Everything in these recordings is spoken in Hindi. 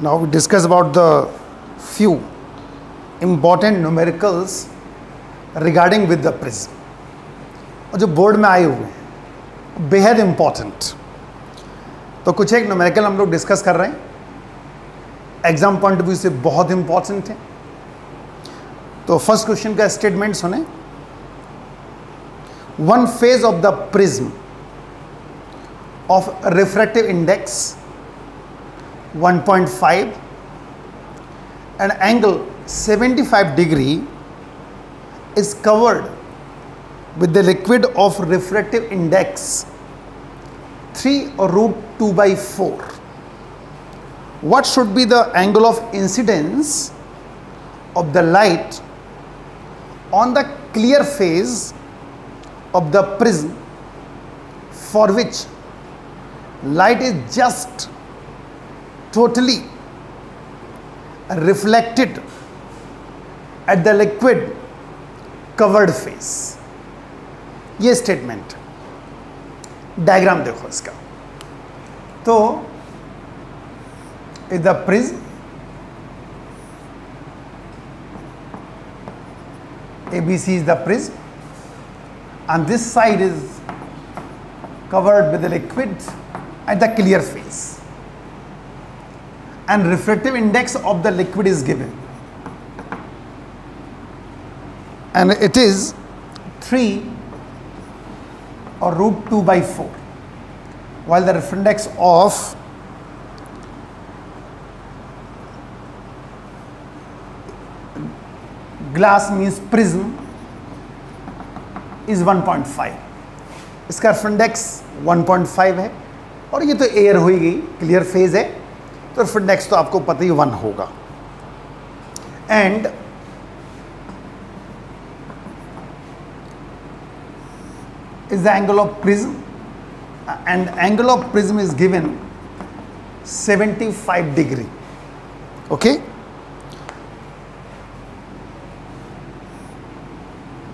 Now we discuss about the few important numericals regarding with the prism. और जो बोर्ड में आए हुए हैं बेहद इंपॉर्टेंट, तो कुछ एक न्यूमेरिकल हम लोग डिस्कस कर रहे हैं, एग्जाम पॉइंट ऑफ व्यू से बहुत इंपॉर्टेंट है। तो फर्स्ट क्वेश्चन का स्टेटमेंट सुने। One face of the prism of refractive index 1.5 and angle 75 degree is covered with the liquid of refractive index 3√2/4. What should be the angle of incidence of the light on the clear phase of the prism for which light is just totally reflected at the liquid covered face? ये स्टेटमेंट, डायग्राम देखो इसका। तो is the prism, ABC is the prism, and this side is covered with the liquid at the clear face, and refractive index of the liquid is given, and it is 3√2/4, while the refractive index of glass means prism is 1.5. इसका refractive index 1.5 है, और ये तो एयर हुई गई, क्लियर फेज है, तो refractive index तो आपको पता ही 1 होगा। And is the angle of prism, and angle of prism is given 75 degree. Okay,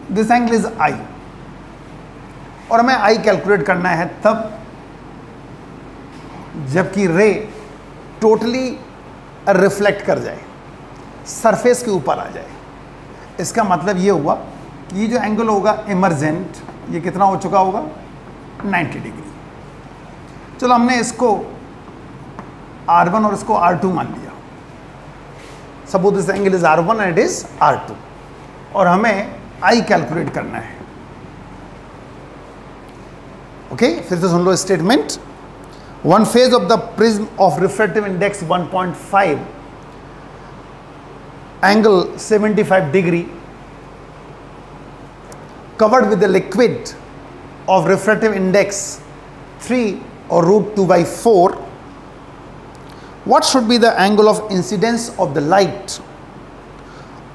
this angle is I, और हमें I कैलकुलेट करना है तब जबकि रे टोटली रिफ्लेक्ट कर जाए, सरफेस के ऊपर आ जाए। इसका मतलब ये हुआ कि ये जो एंगल होगा इमर्जेंट, ये कितना हो चुका होगा 90 डिग्री। चलो हमने इसको R1 और इसको R2 मान लिया। Suppose this angle is R1 and it is R2, और हमें I कैलकुलेट करना है। ओके, फिर से सुन लो statement. One face of the prism of refractive index 1.5 angle 75 degree covered with the liquid of refractive index 3√2/4, what should be the angle of incidence of the light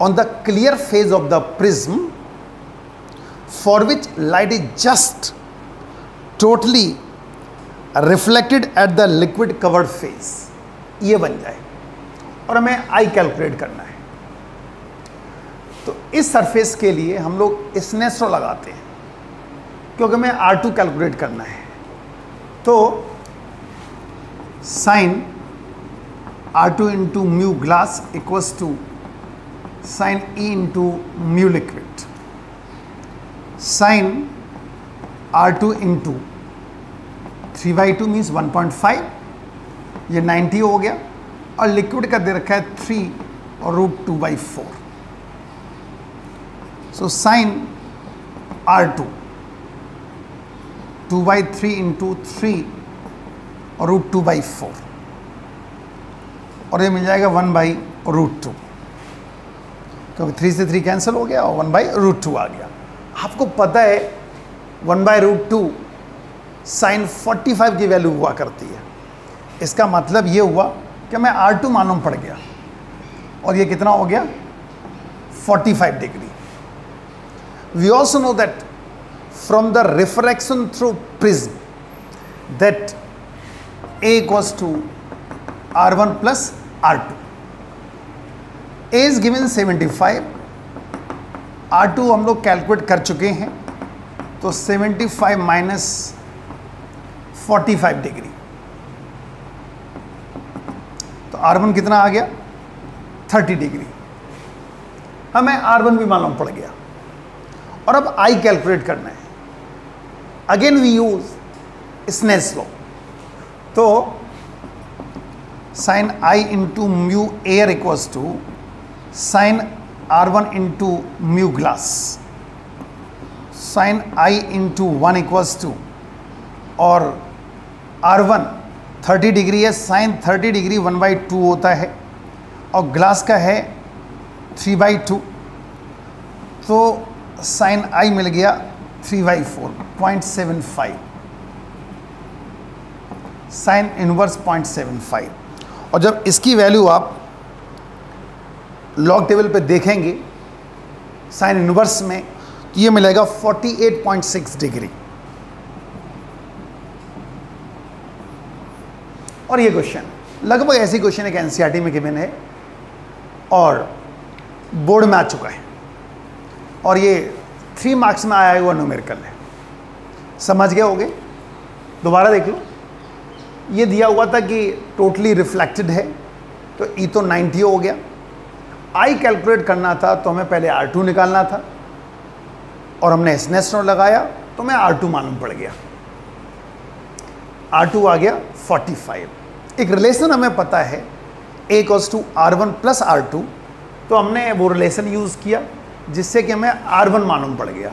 on the clear phase of the prism for which light is just totally reflected at the liquid covered face? ये बन जाए, और हमें I कैलकुलेट करना है। तो इस सरफेस के लिए हम लोग स्नेसरो लगाते हैं, क्योंकि हमें R2 कैलकुलेट करना है। तो sine R2 into mu glass equals to sine E into mu liquid. Sine R2 into 3/2 means 1.5, ये 90 हो गया, और लिक्विड का दे रखा है 3√2/4। So sin R2 2/3 into 3√2/4, और ये मिल जाएगा 1/√2, क्योंकि 3 से 3 कैंसिल हो गया और 1/√2 आ गया। आपको पता है 1/√2 sin 45 की वैल्यू हुआ करती है। इसका मतलब ये हुआ कि मैं R2 मालूम पड़ गया, और ये कितना हो गया 45 degree. We also know that from the refraction through prism that A equals to R1 plus R2. A is given 75, R2 हम लोग कैलकुलेट कर चुके हैं, तो 75 माइनस 45 डिग्री तो R1 कितना आ गया 30 डिग्री, हमें R1 भी मालूम पड़ गया। और अब I कैलकुलेट करना है। Again we use Snell's law. तो sine I into mu air equals to sine R1 into mu glass, sine I into 1 equals to, और R1 30 डिग्री है, साइन 30 डिग्री 1/2 होता है, और ग्लास का है 3/2, तो साइन I मिल गया 3/4 0.75, साइन इनवर्स 0.75। और जब इसकी वैल्यू आप लॉग टेबल पे देखेंगे साइन इनवर्स में, तो ये मिलेगा 48.6 डिग्री। और ये क्वेश्चन लगभग ऐसी क्वेश्चन एक एनसीईआरटी में गिवन है और बोर्ड में आ चुका है, और ये 3 मार्क्स में आया हुआ न्यूमेरिकल है। समझ गए होगे? दोबारा देख लो। ये दिया हुआ था कि टोटली रिफ्लेक्टेड है, तो ई तो 90 हो गया। आई कैलकुलेट करना था तो हमें पहले R2 निकालना था, और हमने स्नेल्स लॉ लगाया तो हमें R2 मालूम पड़ गया। R2 आ गया 45। एक रिलेशन हमें पता है A = R1 + R2, तो हमने वो रिलेशन यूज़ किया जिससे कि हमें R1 मालूम पड़ गया।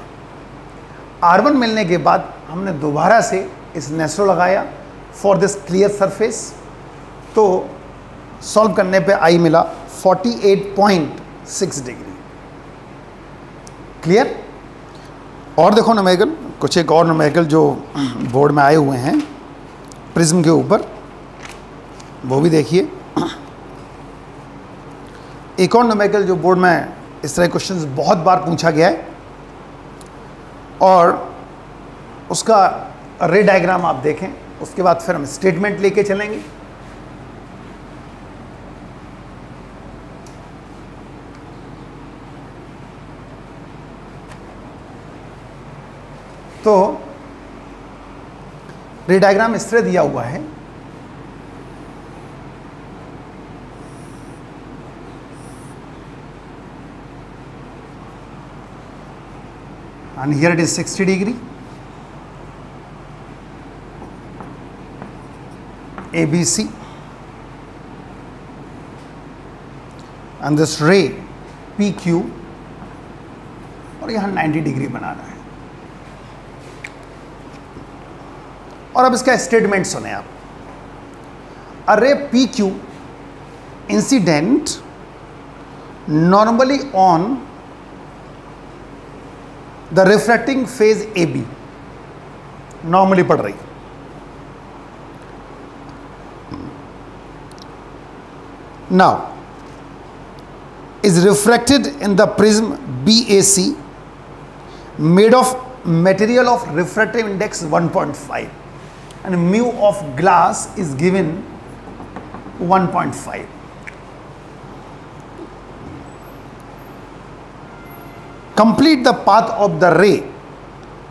R1 मिलने के बाद हमने दोबारा से स्नेल्स लॉ लगाया फॉर दिस क्लियर सरफेस, तो सॉल्व करने पे I मिला 48.6 डिग्री। क्लियर? और देखो न्यूमेरिकल, कुछ एक और न्यूमेरिकल जो बोर्ड में आए हुए हैं प्रिज्म के ऊपर, वो भी देखिए। एक और न्यूमेरिकल जो बोर्ड में इस तरह क्वेश्चंस बहुत बार पूछा गया है, और उसका रे डायग्राम आप देखें, उसके बाद फिर हम स्टेटमेंट लेके चलेंगे। तो रे डायग्राम इस तरह दिया हुआ है, and here it is 60 degree, ABC, and this ray PQ, और यहाँ 90 डिग्री बनाना है। और अब इसका स्टेटमेंट सुने आप। अ रे PQ incident normally on the refracting phase AB, normally पड़ रही, now is refracted in the prism BAC made of material of refractive index 1.5 and mu of glass is given 1.5. Complete the path of the ray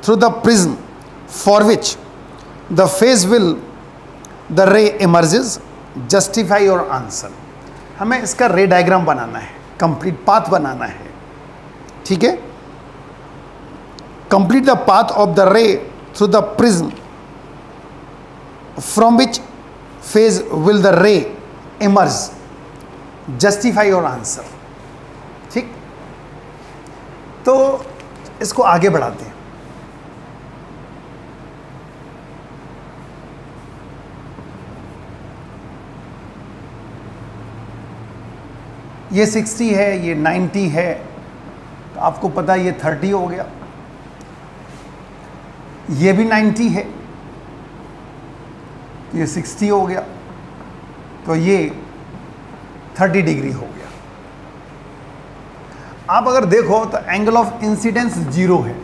through the prism for which the phase will the ray emerges. Justify your answer. हमें इसका रे डायग्राम बनाना है, कंप्लीट पाथ बनाना है, ठीक है। Complete the path of the रे through the prism from which phase will the रे इमर्ज। जस्टिफाई योर आंसर, ठीक। तो इसको आगे बढ़ाते हैं। ये 60 है, ये 90 है, तो आपको पता है ये 30 हो गया। ये भी 90 है, तो ये 60 हो गया, तो ये 30 डिग्री हो गया। आप अगर देखो तो एंगल ऑफ इंसिडेंस 0 है।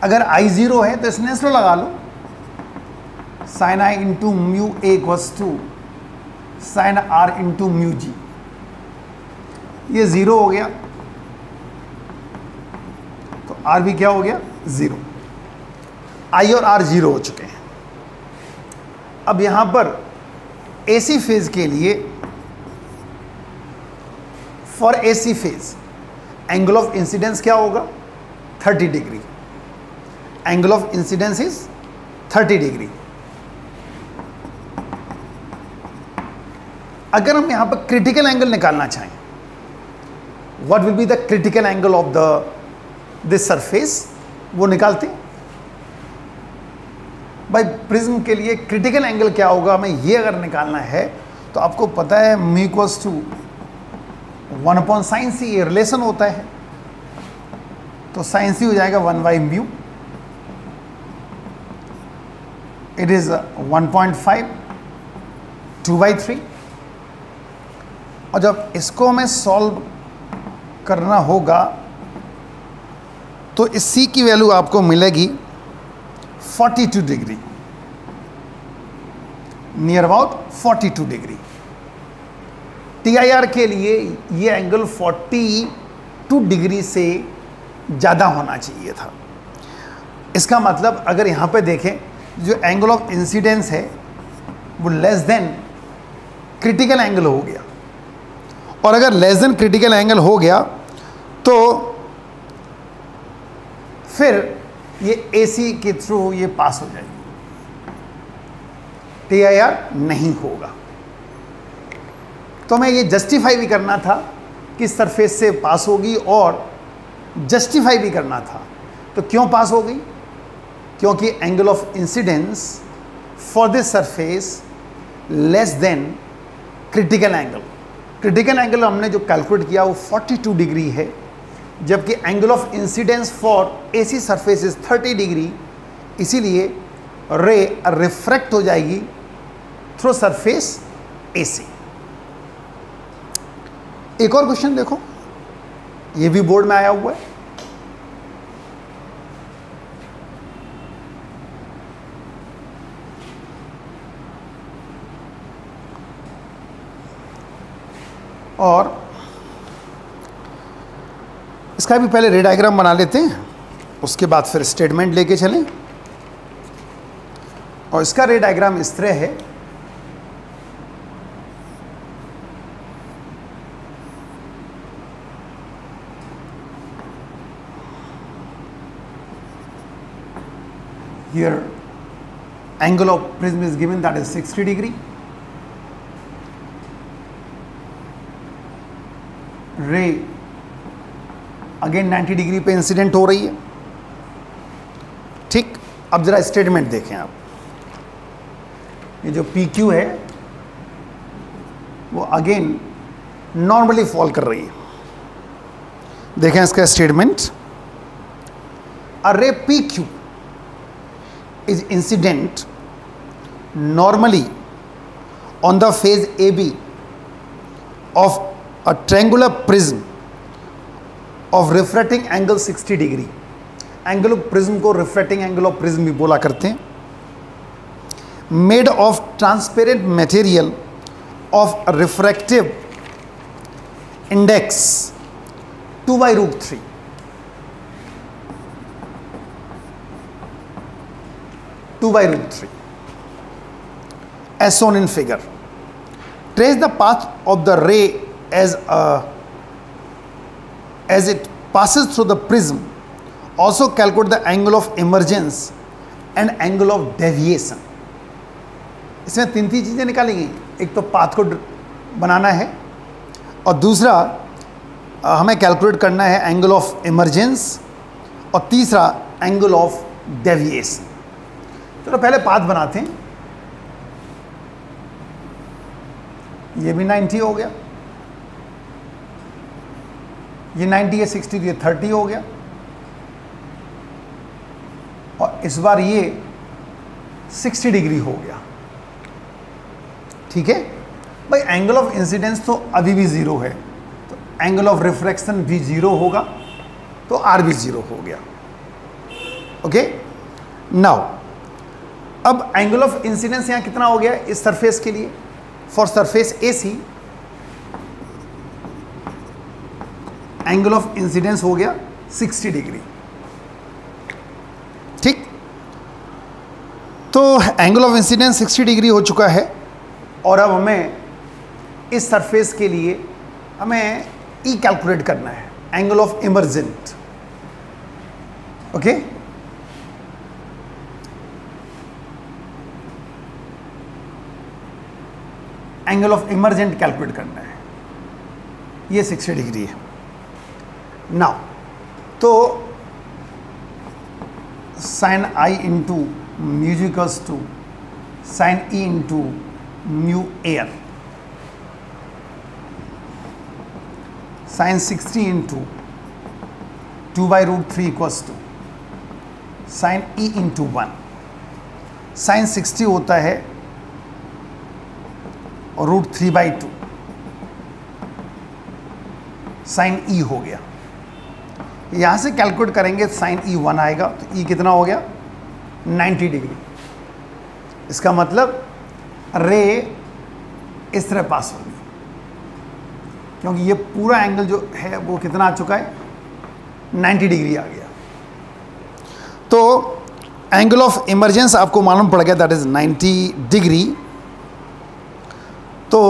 अगर I 0 है तो स्नेल्स लॉ लगा लो, sine I into mu A equals to sine R into mu G। ये 0 हो गया, तो R भी क्या हो गया 0। I और R 0 हो चुके हैं। अब यहां पर AC फेज के लिए, for AC phase angle of incidence क्या होगा? 30 degree. Angle of incidence is 30 degree. अगर हम यहां पर क्रिटिकल एंगल निकालना चाहें, what will be the critical angle of this surface, वो निकालते हैं। भाई प्रिज्म के लिए क्रिटिकल एंगल क्या होगा, हमें ये अगर निकालना है तो आपको पता है μ इक्वल्स टू 1/sin c, ये रिलेशन होता है। तो sin c हो जाएगा 1/μ, इट इज 1.5, 2/3। और जब इसको हमें सॉल्व करना होगा तो इस c की वैल्यू आपको मिलेगी 42 degree, near about 42 degree. TIR के लिए ये एंगल 42 डिग्री से ज़्यादा होना चाहिए था। इसका मतलब अगर यहाँ पे देखें, जो एंगल ऑफ इंसिडेंस है वो लेस देन क्रिटिकल एंगल हो गया, और अगर लेस देन क्रिटिकल एंगल हो गया तो फिर ये AC के थ्रू ये पास हो जाएगी, TIR नहीं होगा। तो हमें ये जस्टिफाई भी करना था कि सरफेस से पास होगी, और जस्टिफाई भी करना था। तो क्यों पास हो गई? क्योंकि angle of incidence for this surface less than critical angle. Critical angle हमने जो कैलकुलेट किया वो 42 डिग्री है, जबकि angle of incidence for AC surface is 30 degree. इसीलिए रे रिफ्रैक्ट हो जाएगी थ्रू सरफेस AC। एक और क्वेश्चन देखो, ये भी बोर्ड में आया हुआ है। और इसका भी पहले रे डायग्राम बना लेते हैं, उसके बाद फिर स्टेटमेंट लेके चलें। और इसका रे डायग्राम इस तरह है। Here angle of prism is given, that is 60 degree. रे अगेन 90 डिग्री पे इंसिडेंट हो रही है। ठीक, अब जरा स्टेटमेंट देखें आप। ये जो PQ है वो अगेन नॉर्मली फॉल कर रही है। देखें इसका स्टेटमेंट, अ रे PQ is incident normally on the phase AB of a triangular prism of refracting angle 60 degree। Angle of prism को रिफ्रैक्टिंग एंगल ऑफ प्रिज्म भी बोला करते हैं। Made of transparent material of refractive index 2/√3। as shown in figure. Trace the path of the ray as it passes through the prism. Also calculate the angle of emergence and angle of deviation. इसमें तीन चीज़ें निकालेंगे। एक तो पाथ को बनाना है, और दूसरा हमें कैलकुलेट करना है एंगल ऑफ इमरजेंस, और तीसरा एंगल ऑफ डेविएशन। चलो पहले पाथ बनाते हैं। ये भी 90 हो गया, ये 90 है, 60 तो ये 30 हो गया, और इस बार ये 60 डिग्री हो गया। ठीक है भाई, एंगल ऑफ इंसिडेंस तो अभी भी 0 है, तो एंगल ऑफ रिफ्रैक्शन भी 0 होगा, तो R भी 0 हो गया। ओके, नाउ अब एंगल ऑफ इंसिडेंस यहां कितना हो गया इस सरफेस के लिए? For surface AC angle of incidence हो गया 60 डिग्री। ठीक, तो एंगल ऑफ इंसिडेंस 60 डिग्री हो चुका है, और अब हमें इस सरफेस के लिए हमें ई कैलकुलेट करना है, angle of emergent. Okay, angle of emergent calculate करना है, ये 60 डिग्री है। नाउ तो sine I into mu g equals to sine E into mu air, sine 60 into 2/√3 equals to sine E into 1। Sine 60 होता है और √3/2 साइन ई हो गया। यहां से कैलकुलेट करेंगे साइन ई 1 आएगा, तो ई कितना हो गया 90 डिग्री। इसका मतलब रे इस तरह पास होगी, क्योंकि ये पूरा एंगल जो है वो कितना आ चुका है 90 डिग्री आ गया। तो एंगल ऑफ इमर्जेंस आपको मालूम पड़ गया, दैट इज 90 डिग्री। तो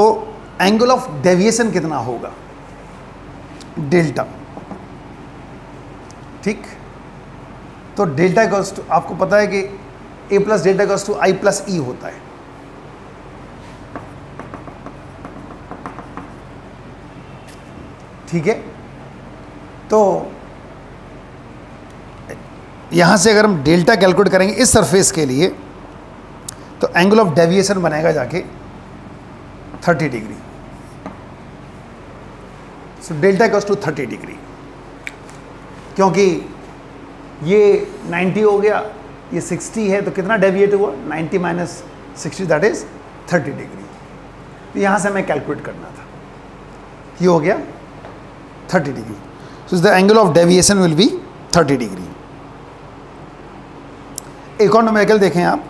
एंगल ऑफ डेविएशन कितना होगा, डेल्टा। ठीक, तो डेल्टा इक्वल्स टू, आपको पता है कि A plus delta equals to I plus E होता है। ठीक है, तो यहां से अगर हम डेल्टा कैलकुलेट करेंगे इस सरफेस के लिए, तो एंगल ऑफ डेविएशन बनेगा जाके 30 degree. So delta equals to 30 degree, क्योंकि ये 90 हो गया, ये 60 है, तो कितना डेविएट हुआ 90 माइनस 60, दैट इज 30 डिग्री। तो यहां से हमें कैलकुलेट करना था, ये हो गया 30 degree. So the angle of deviation will be 30 degree. एक और न्यूमेरिकल देखें आप,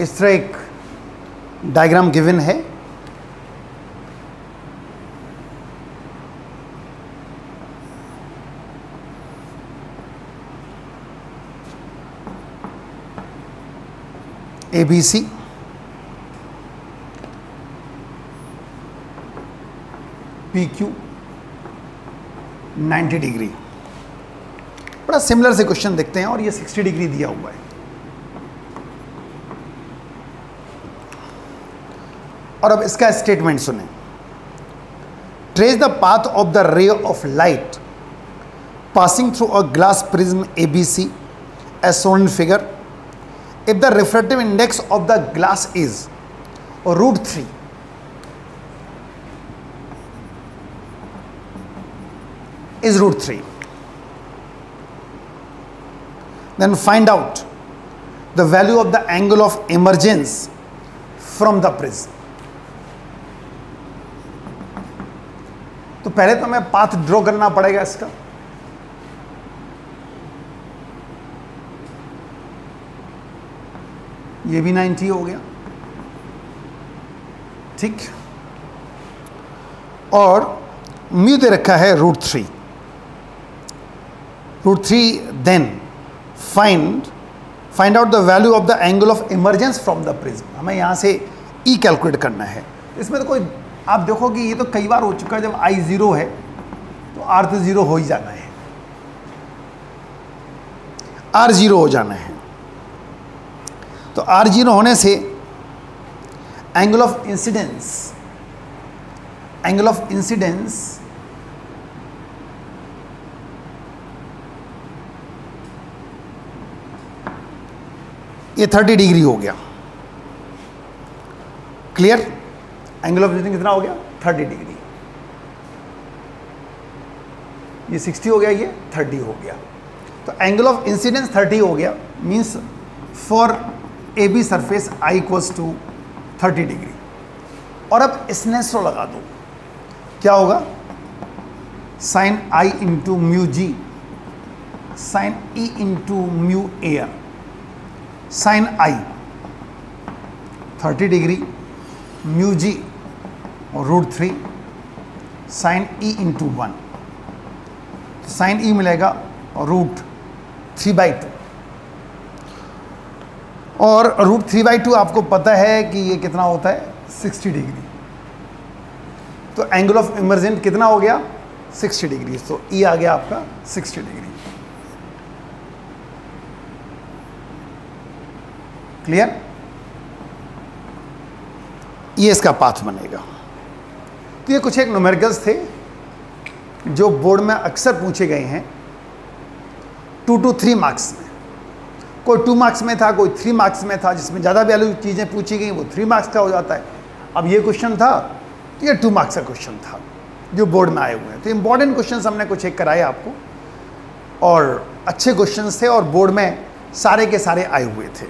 इस तरह एक डायग्राम गिवन है। ABC, PQ 90 degree. बड़ा सिमिलर से क्वेश्चन देखते हैं, और ये 60 डिग्री दिया हुआ है। और अब इसका स्टेटमेंट सुने, trace the path of the ray of light passing through a glass prism ABC as shown in figure if the refractive index of the glass is √3, is √3, then find out the value of the angle of emergence from the prism. तो पहले तो हमें पाथ ड्रॉ करना पड़ेगा इसका। ये भी 90 हो गया, ठीक, और म्यू दे रखा है √3। Then find out the value of the angle of emergence from the prism. हमें यहां से ई कैलकुलेट करना है। इसमें तो कोई, आप देखो कि ये तो कई बार हो चुका है, जब I 0 है तो R तो 0 हो ही जाना है, R 0 हो जाना है। तो R 0 होने से एंगल ऑफ इंसिडेंस ये 30 डिग्री हो गया। क्लियर, एंगल ऑफ इंसिडेंस कितना हो गया 30 डिग्री। ये 60 हो गया, ये 30 हो गया। तो एंगल ऑफ इंसिडेंस 30 हो गया, means for AB surface I equals to 30 degree. और अब स्नेसरो लगा दो, क्या होगा sine I into mu G, sine E into mu air, sine I 30 degree mu G और √3 sine E into 1, sine E मिलेगा √3/2, और √3/2 आपको पता है कि ये कितना होता है 60 डिग्री। तो एंगल ऑफ इमर्जन कितना हो गया 60 डिग्री, तो ई आ गया आपका 60 डिग्री। क्लियर? ये इसका पाथ बनेगा। तो ये कुछ एक न्यूमेरिकल्स थे जो बोर्ड में अक्सर पूछे गए हैं 2 to 3 मार्क्स में। कोई 2 मार्क्स में था, कोई 3 मार्क्स में था, जिसमें ज़्यादा वैल्यू चीज़ें पूछी गई वो 3 मार्क्स का हो जाता है। अब ये क्वेश्चन था तो ये 2 मार्क्स का क्वेश्चन था जो बोर्ड में आए हुए हैं। तो इंपॉर्टेंट क्वेश्चन हमने कुछ एक कराए आपको, और अच्छे क्वेश्चन थे और बोर्ड में सारे के सारे आए हुए थे।